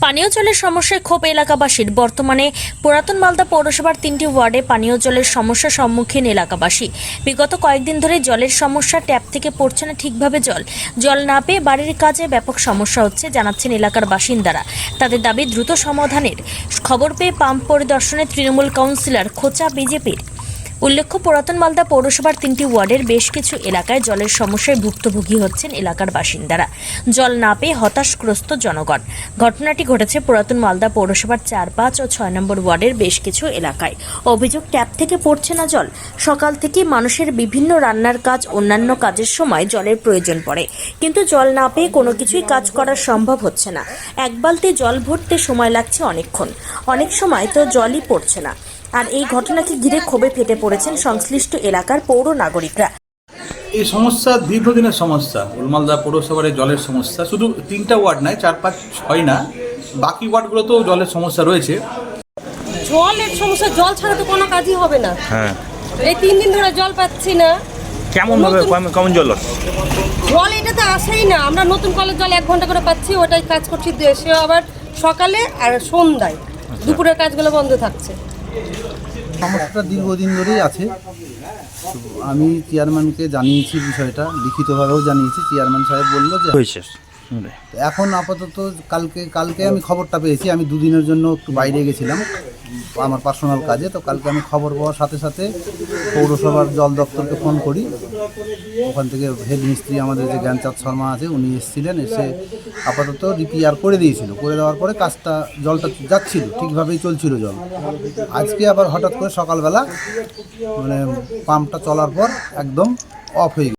পানীয় জলের সমস্যায় ক্ষোভ এলাকাবাসীর। বর্তমানে পুরাতন মালদা পৌরসভার 3টি ওয়ার্ডে পানীয় জলের সমস্যার সম্মুখীন এলাকাবাসী। বিগত কয়েকদিন ধরে জলের সমস্যা, ট্যাপ থেকে পড়ছে না ঠিকভাবে জল না পেয়ে বাড়ির কাজে ব্যাপক সমস্যা হচ্ছে জানাচ্ছেন এলাকার বাসিন্দারা। তাদের দাবি দ্রুত সমাধানের। খবর পেয়ে পাম্প পরিদর্শনে তৃণমূল কাউন্সিলর খোঁচা বিজেপির। উল্লেখ্য, পুরাতন মালদা পৌরসভার 3টি ওয়ার্ডের বেশ কিছু এলাকায় জলের সমস্যায় ভুক্তভোগী হচ্ছেন এলাকার বাসিন্দারা। জল না পেয়ে হতাশগ্রস্ত জনগণ। ঘটনাটি ঘটেছে পুরাতন মালদা পৌরসভার 4, 5 ও 6 নম্বর ওয়ার্ডের বেশ কিছু এলাকায়। অভিযোগ, ট্যাপ থেকে পড়ছে না জল। সকাল থেকে মানুষের বিভিন্ন রান্নার কাজ, অন্যান্য কাজের সময় জলের প্রয়োজন পড়ে, কিন্তু জল না পেয়ে কোনো কিছুই কাজ করা সম্ভব হচ্ছে না। এক বালতি জল ভরতে সময় লাগছে অনেকক্ষণ, অনেক সময় তো জলই পড়ছে না। আর এই ঘটনাকে ঘিরে ক্ষোভে ফেটে পড়েছেন সংশ্লিষ্ট এলাকার পৌর নাগরিকরা। এই সমস্যা দীর্ঘদিনের সমস্যা। মালদা পৌরসভার জলের সমস্যা শুধু 3টা ওয়ার্ড নয়, 4, 5, 6 না, বাকি ওয়ার্ডগুলোতেও জলের সমস্যা রয়েছে। জলের সমস্যা, জল ছাড়া তো কোনো কাজই হবে না। হ্যাঁ, এই 3 দিন ধরে জল পাচ্ছি না। কেমন ভাবে কেমন জল আসছে? জল এটাতে আসেই না। আমরা নতুন কলের জল 1 ঘন্টা করে পাচ্ছি, ওটাই কাজ করছি। সে আবার সকালে আর সন্ধ্যায়, দুপুরের কাজগুলো বন্ধ থাকছে। সমস্যাটা দীর্ঘদিন ধরেই আছে। আমি চেয়ারম্যানকে জানিয়েছি, বিষয়টা লিখিতভাবেও জানিয়েছি। চেয়ারম্যান সাহেব বললো যে হয়েছে। এখন আপাতত কালকে আমি খবরটা পেয়েছি। আমি 2 দিনের জন্য একটু বাইরে গেছিলাম আমার পার্সোনাল কাজে। তো কালকে আমি খবর পাওয়ার সাথে সাথে পৌরসভার জল দপ্তরকে ফোন করি। ওখান থেকে হেড মিস্ত্রি আমাদের যে জ্ঞানচাঁদ শর্মা আছে, উনি এসেছিলেন। এসে আপাতত রিপেয়ার করে দিয়েছিল। করে দেওয়ার পরে কাজটা, জলটা যাচ্ছিল, ঠিকভাবেই চলছিল জল। আজকে আবার হঠাৎ করে সকালবেলা পাম্পটা চলার পর একদম অফ হয়ে গেছে।